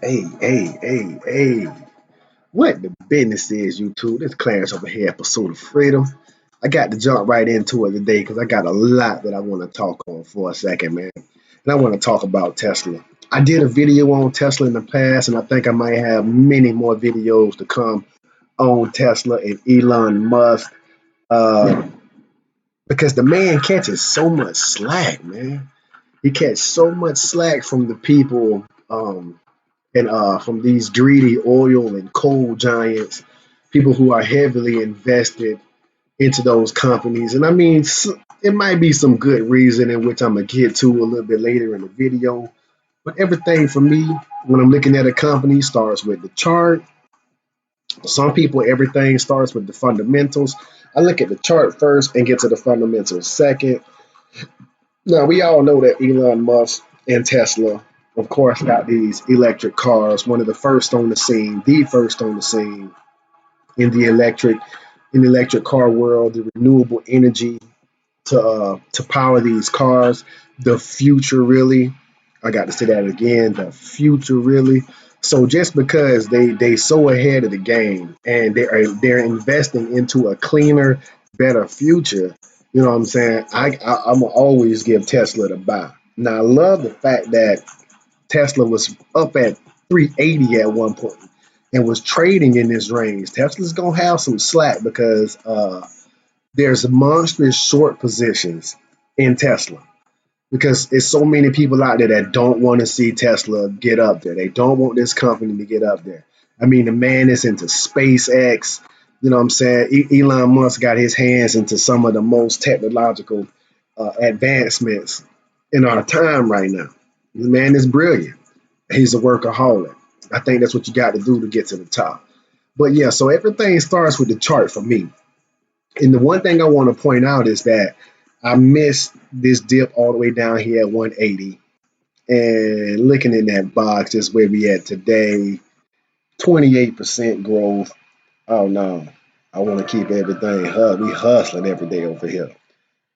Hey. What the business is, YouTube? This Clarence over here at Pursuit of Freedom. I got to jump right into it today because I got a lot that I want to talk on for a second, man. And I want to talk about Tesla. I did a video on Tesla in the past, and I think I might have many more videos to come on Tesla and Elon Musk uh, because the man catches so much slack, man. He catches so much slack from the people. And from these greedy oil and coal giants, people who are heavily invested into those companies. And I mean, it might be some good reason in which I'm gonna get to a little bit later in the video. But everything for me, when I'm looking at a company, starts with the chart. Some people, everything starts with the fundamentals. I look at the chart first and get to the fundamentals second. Now, we all know that Elon Musk and Tesla, of course, got these electric cars, one of the first on the scene, the first on the scene in the electric car world, the renewable energy to power these cars, the future really. I got to say that again, the future really. So just because they so ahead of the game and they're investing into a cleaner, better future, you know what I'm saying? I'm gonna always give Tesla the buy. Now I love the fact that Tesla was up at 380 at one point and was trading in this range. Tesla's gonna have some slack because there's monstrous short positions in Tesla because there's so many people out there that don't want to see Tesla get up there. They don't want this company to get up there. I mean, the man is into SpaceX. You know what I'm saying? Elon Musk got his hands into some of the most technological advancements in our time right now. The man is brilliant. He's a workaholic. I think that's what you got to do to get to the top. But yeah, so everything starts with the chart for me. And the one thing I want to point out is that I missed this dip all the way down here at 180. And looking in that box, just where we at today, 28% growth. Oh no, I want to keep everything. We hustling every day over here.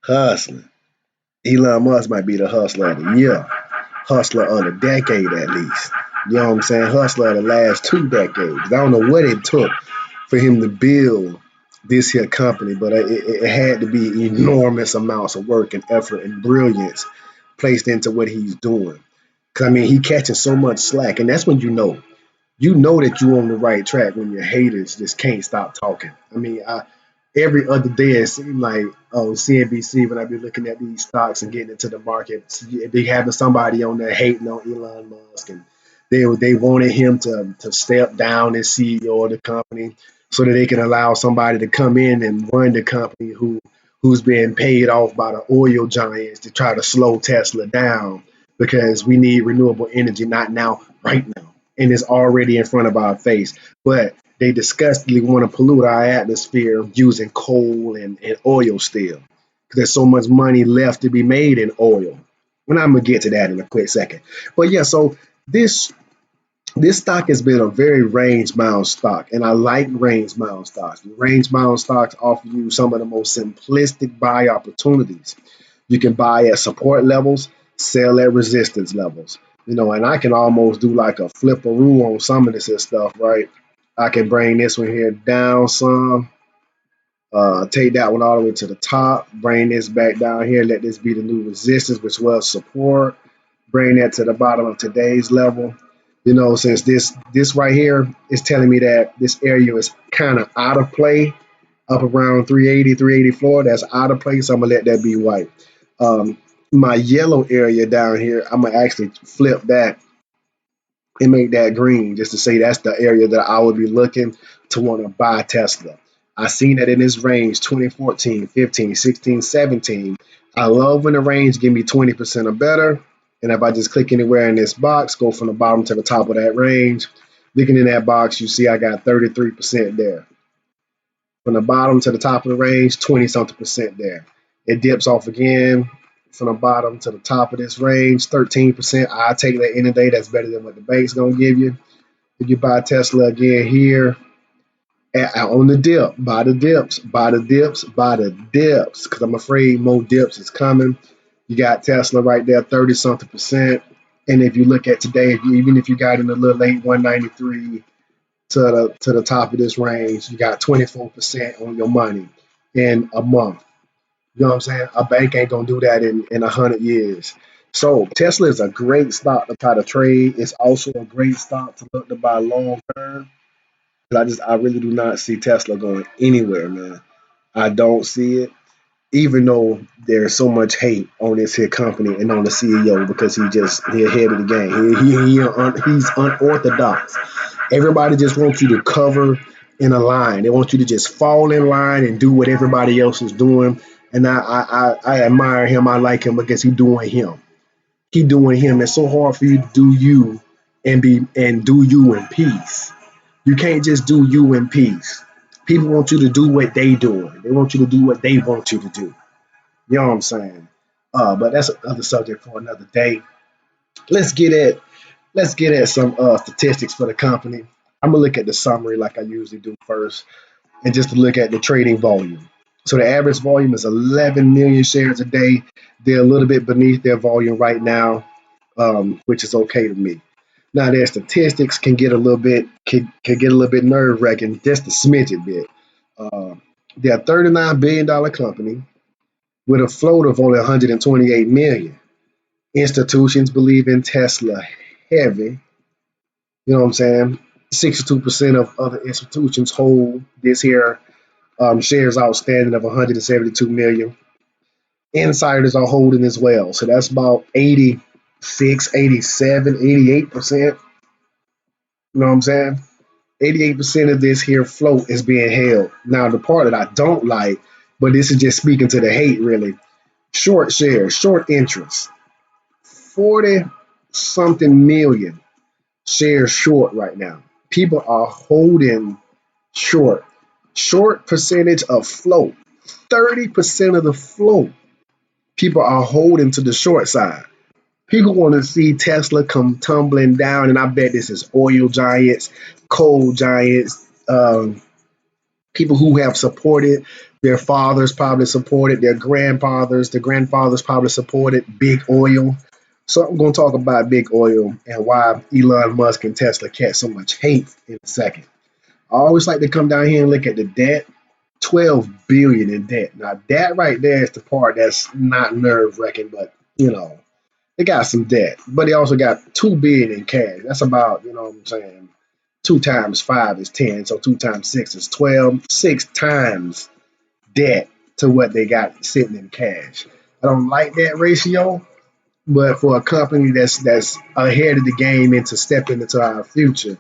Hustling. Elon Musk might be the hustler of the year. Hustler of the decade at least. You know what I'm saying? Hustler of the last 2 decades. I don't know what it took for him to build this here company, but it had to be enormous amounts of work and effort and brilliance placed into what he's doing. Cause I mean, he catching so much slack, and that's when you know that you're on the right track when your haters just can't stop talking. I mean, every other day it seemed like CNBC when I be looking at these stocks and getting into the market, they having somebody on there hating on Elon Musk, and they wanted him to step down as CEO of the company so that they can allow somebody to come in and run the company who's being paid off by the oil giants to try to slow Tesla down because we need renewable energy, not now, right now, and it's already in front of our face. But they disgustingly want to pollute our atmosphere using coal and oil still because there's so much money left to be made in oil. And I'm gonna get to that in a quick second. But yeah, so this this stock has been a very range bound stock, and I like range bound stocks. Range bound stocks offer you some of the most simplistic buy opportunities. You can buy at support levels, sell at resistance levels. You know, and I can almost do like a flipperoo on some of this here stuff, right? I can bring this one here down some, take that one all the way to the top, bring this back down here, let this be the new resistance, which was support, bring that to the bottom of today's level. You know, since this right here is telling me that this area is kind of out of play, up around 380, 384, that's out of place. So I'm gonna let that be white. Um, my yellow area down here, I'm gonna actually flip that and make that green just to say that's the area that I would be looking to want to buy Tesla. I seen that in this range 2014, 15, 16, 17. I love when the range give me 20% or better. And if I just click anywhere in this box, go from the bottom to the top of that range, looking in that box, you see I got 33% there. From the bottom to the top of the range, 20 something percent there. It dips off again from the bottom to the top of this range, 13%. I take that any day. That's better than what the bank's gonna give you. If you buy Tesla again here on the dip, buy the dips, buy the dips, buy the dips, because I'm afraid more dips is coming. You got Tesla right there, 30 something percent. And if you look at today, even if you got in a little late 193 to the top of this range, you got 24% on your money in a month. You know what I'm saying? A bank ain't gonna do that in 100 years. So Tesla is a great stock to try to trade. It's also a great stock to look to buy long term. I really do not see Tesla going anywhere, man. I don't see it, even though there's so much hate on this here company and on the CEO because he ahead of the game. He's unorthodox. Everybody just wants you to cover in a line. They want you to just fall in line and do what everybody else is doing. And I admire him. I like him because he's doing him. He doing him. It's so hard for you to do you and do you in peace. You can't just do you in peace. People want you to do what they doing. They want you to do what they want you to do. You know what I'm saying? But that's another subject for another day. Let's get at let's get at some statistics for the company. I'm gonna look at the summary like I usually do first, and just to look at the trading volume. So the average volume is 11 million shares a day. They're a little bit beneath their volume right now, which is okay to me. Now their statistics can get a little bit nerve wracking, just a smidget bit. Uh, they're a $39 billion company with a float of only 128 million. Institutions believe in Tesla heavy. You know what I'm saying? 62% of other institutions hold this here shares outstanding of 172 million. Insiders are holding as well. So that's about 86, 87, 88%. You know what I'm saying? 88% of this here float is being held. Now, the part that I don't like, but this is just speaking to the hate really, short shares, short interest. 40 something million shares short right now. People are holding short. Short percentage of float. 30% of the float. People are holding to the short side. People want to see Tesla come tumbling down, and I bet this is oil giants, coal giants, people who have supported their fathers probably supported their grandfathers. The grandfathers probably supported big oil. So I'm going to talk about big oil and why Elon Musk and Tesla catch so much hate in a second. I always like to come down here and look at the debt. 12 billion in debt. Now that right there is the part that's not nerve wracking, but they got some debt. But they also got 2 billion in cash. That's about, what I'm saying, 2 times 5 is 10, so 2 times 6 is 12. 6 times debt to what they got sitting in cash. I don't like that ratio, but for a company that's ahead of the game into stepping into our future,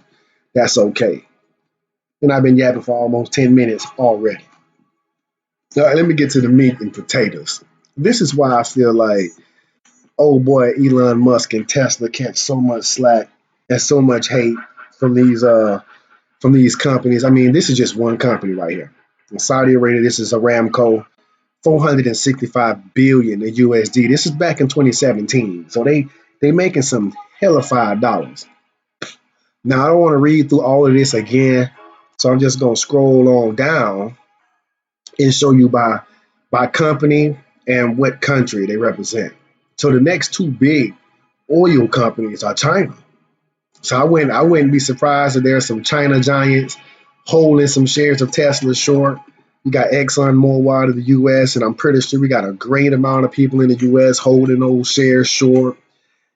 that's okay. And I've been yapping for almost 10 minutes already. All right, let me get to the meat and potatoes. This is why I feel like, oh boy, Elon Musk and Tesla catch so much slack and so much hate from these companies. I mean, this is just one company right here. In Saudi Arabia, this is Aramco, 465 billion in USD. This is back in 2017. So they making some hellified dollars. Now I don't want to read through all of this again, so I'm just gonna scroll on down and show you by company and what country they represent. So the next two big oil companies are China. So I wouldn't be surprised if there's some China giants holding some shares of Tesla short. You got Exxon Mobil out of the US, and I'm pretty sure we got a great amount of people in the US holding those shares short.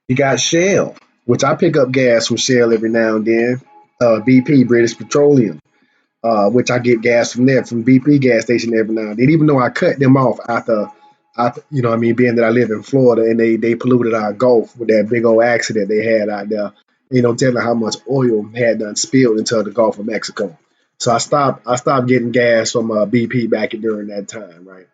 You got Shell, which I pick up gas from Shell every now and then. BP, British Petroleum, which I get gas from there, from BP gas station every now and then, even though I cut them off after being that I live in Florida and they polluted our Gulf with that big old accident they had out there, telling how much oil had done spilled into the Gulf of Mexico. So I stopped getting gas from BP back during that time, right?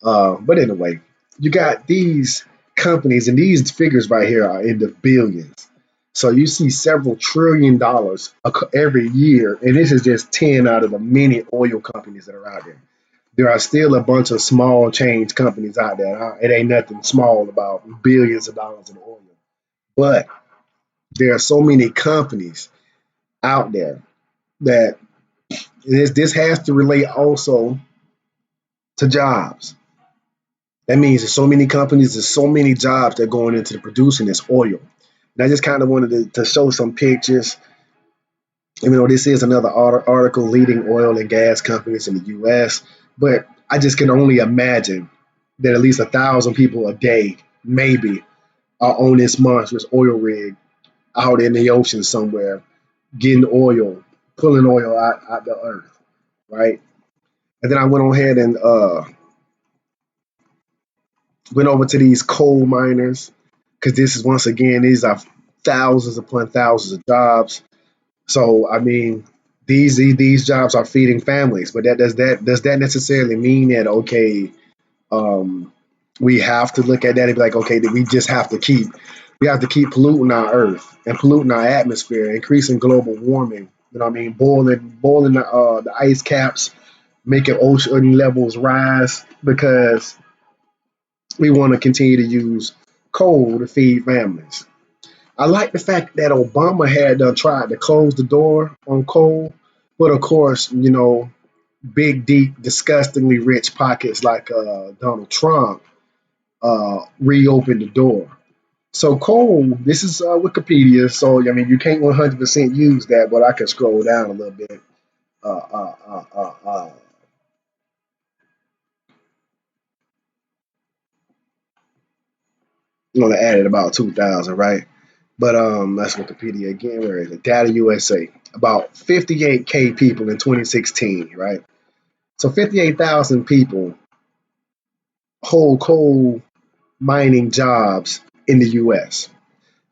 But anyway, you got these companies, and these figures right here are in the billions. So you see several trillion dollars every year, and this is just 10 out of the many oil companies that are out there. There are still a bunch of small change companies out there. It ain't nothing small about billions of dollars in oil. But there are so many companies out there that this has to relate also to jobs. That means there's so many companies, there's so many jobs that are going into the producing this oil. And I just kind of wanted to show some pictures. This is another article leading oil and gas companies in the U.S., but I just can only imagine that at least 1,000 people a day, maybe, are on this monstrous oil rig out in the ocean somewhere, getting oil, pulling oil out the earth, right? And then I went on ahead and went over to these coal miners because this is once again these are thousands upon thousands of jobs. So these jobs are feeding families, but that necessarily mean that okay, um, we have to look at that and be like, okay, that we have to keep polluting our earth and polluting our atmosphere, increasing global warming. Boiling the ice caps, making ocean levels rise because we want to continue to use coal to feed families. I like the fact that Obama had tried to close the door on coal, but of course, big, deep, disgustingly rich pockets like Donald Trump reopened the door. So coal, this is Wikipedia, so you can't 100% use that, but I can scroll down a little bit. Uh, uh, uh, uh, uh. They added about 2,000, right? But that's Wikipedia again. Where is it? Data USA. About 58K people in 2016, right? So 58,000 people hold coal mining jobs in the U.S.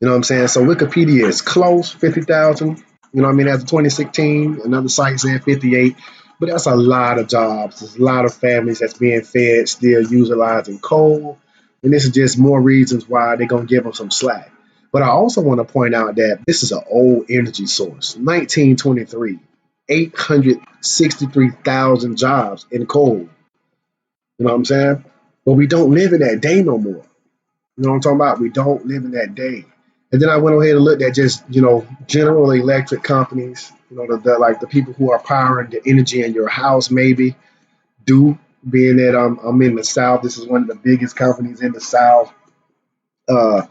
You know what I'm saying? So Wikipedia is close, 50,000. After 2016, another site said 58. But that's a lot of jobs. There's a lot of families that's being fed, still utilizing coal. And this is just more reasons why they're going to give them some slack. But I also want to point out that this is an old energy source. 1923, 863,000 jobs in coal. You know what I'm saying? But we don't live in that day no more. You know what I'm talking about? We don't live in that day. And then I went ahead and looked at just, general electric companies, like the people who are powering the energy in your house, maybe do, being that I'm in the South. This is one of the biggest companies in the South. Uh,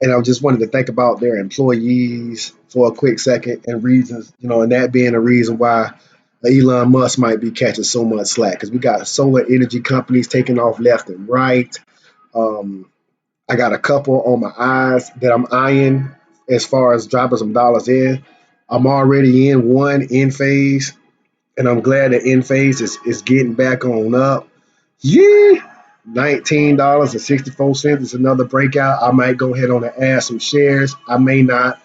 and I just wanted to think about their employees for a quick second and reasons, and that being a reason why Elon Musk might be catching so much slack because we got solar energy companies taking off left and right. Um, I got a couple on my eyes that I'm eyeing as far as dropping some dollars in. I'm already in one in phase, and I'm glad that in phase is getting back on up. Yeah, $19.64 is another breakout. I might go ahead on and add some shares. I may not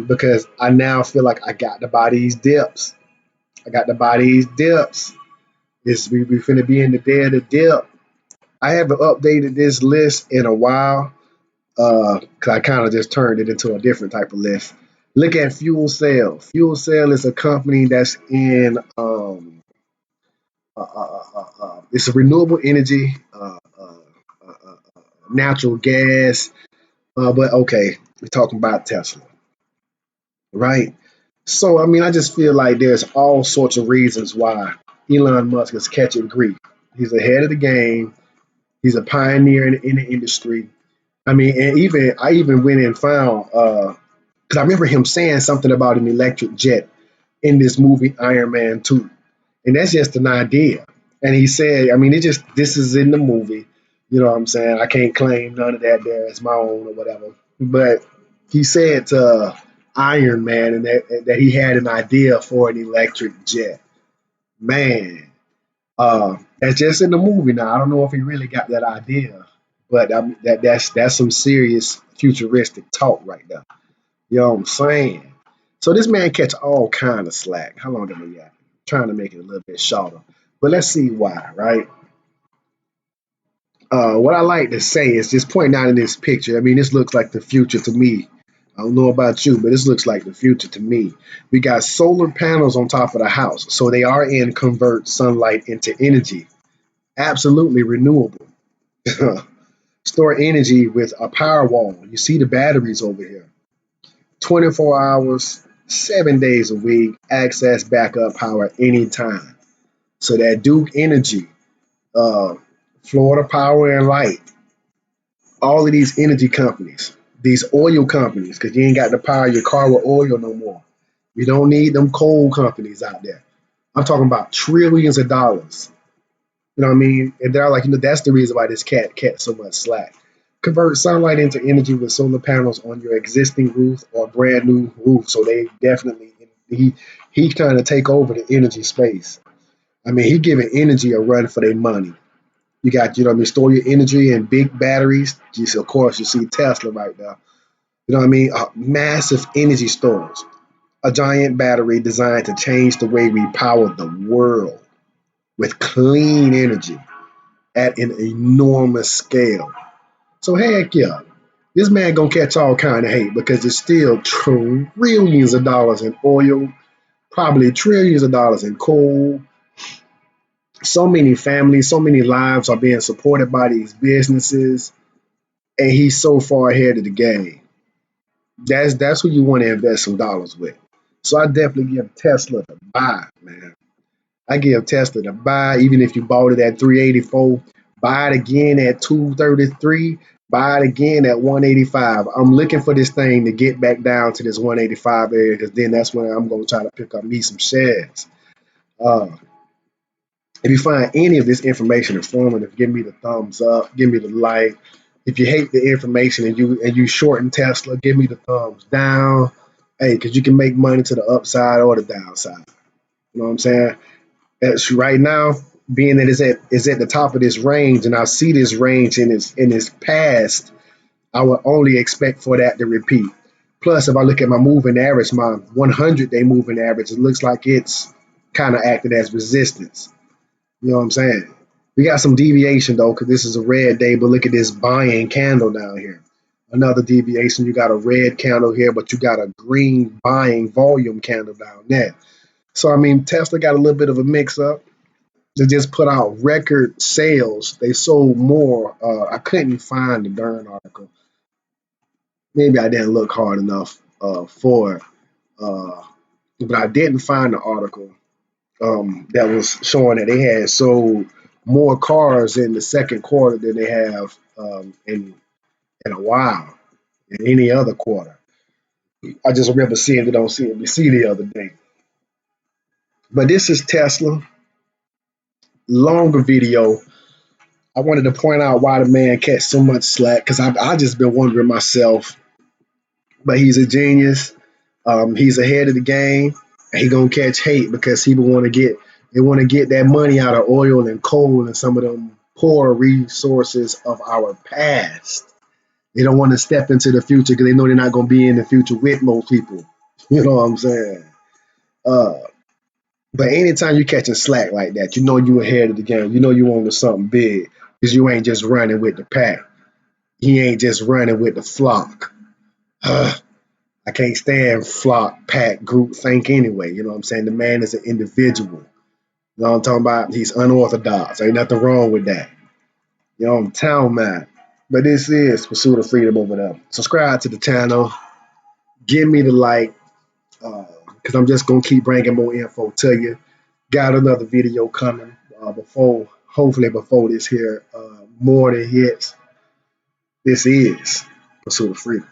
because I now feel like I got to buy these dips. I got to buy these dips. We finna be in the day of the dip. I haven't updated this list in a while because I kind of just turned it into a different type of list. Look at Fuel Cell. Fuel Cell is a company that's in it's a renewable energy, natural gas. But okay, we're talking about Tesla, right? So I just feel like there's all sorts of reasons why Elon Musk is catching grief. He's ahead of the game. He's a pioneer in the industry. And even I even went and found because I remember him saying something about an electric jet in this movie Iron Man 2. And that's just an idea. And he said, it just this is in the movie. You know what I'm saying? I can't claim none of that there as my own or whatever. But he said to Iron Man and that he had an idea for an electric jet. Man, that's just in the movie now. I don't know if he really got that idea, but that's some serious futuristic talk right there. You know what I'm saying? So this man catch all kind of slack. How long did we have? Trying to make it a little bit shorter, but let's see why. Right? What I like to say is just pointing out in this picture. This looks like the future to me. I don't know about you, but this looks like the future to me. We got solar panels on top of the house, so they are in convert sunlight into energy. Absolutely renewable. Store energy with a power wall. You see the batteries over here. 24 hours, 7 days a week, access backup power anytime. So that Duke Energy, uh, Florida Power and Light, all of these energy companies, These oil companies, because you ain't got to power your car with oil no more. You don't need them coal companies out there. I'm talking about trillions of dollars. You know what I mean? And they're like, that's the reason why this cat so much slack. Convert sunlight into energy with solar panels on your existing roof or brand new roof. So they definitely he's trying to take over the energy space. I mean, he giving energy a run for their money. You got, store your energy in big batteries. Just, of course, you see Tesla right now. You know what I mean? Massive energy storage. A giant battery designed to change the way we power the world with clean energy at an enormous scale. So heck yeah, this man gonna catch all kind of hate because there's still trillions of dollars in oil, probably trillions of dollars in coal. So many families, so many lives are being supported by these businesses, and he's so far ahead of the game. That's who you want to invest some dollars with. So I definitely give Tesla the buy, man. I give Tesla the buy, even if you bought it at 384, buy it again at 233, buy it again at 185. I'm looking for this thing to get back down to this 185 area because then that's when I'm going to try to pick up me some shares. Uh, if you find any of this information informative, give me the thumbs up, give me the like. If you hate the information and you shorten Tesla, give me the thumbs down. Hey, because you can make money to the upside or the downside. You know what I'm saying? That's right now, being that it's at the top of this range, and I see this range in its past, I would only expect for that to repeat. Plus, if I look at my moving average, my 100-day moving average, it looks like it's kind of acting as resistance. You know what I'm saying? We got some deviation though, because this is a red day, but look at this buying candle down here. Another deviation, you got a red candle here, but you got a green buying volume candle down there. So, I mean, Tesla got a little bit of a mix up. They just put out record sales. They sold more. I couldn't find the darn article. Maybe I didn't look hard enough for it. But I didn't find the article that was showing that they had sold more cars in the second quarter than they have in a while, in any other quarter. I just remember seeing it on CNBC the other day. But this is Tesla. Longer video. I wanted to point out why the man catch so much slack because I just been wondering myself. But he's a genius. He's ahead of the game. And he gonna catch hate because people want to get that money out of oil and coal and some of them poor resources of our past. They don't want to step into the future because they know they're not gonna be in the future with most people. You know what I'm saying? Uh, but anytime you catching slack like that, you know you ahead of the game. You know you on to something big because you ain't just running with the pack. He ain't just running with the flock. I can't stand flock, pack, group think anyway. You know what I'm saying? The man is an individual. You know what I'm talking about? He's unorthodox. Ain't nothing wrong with that. You know, I'm town man. But this is Pursuit of Freedom over there. Subscribe to the channel. Give me the like, because I'm just going to keep bringing more info to you. Got another video coming hopefully before this here morning hits. This is Pursuit of Freedom.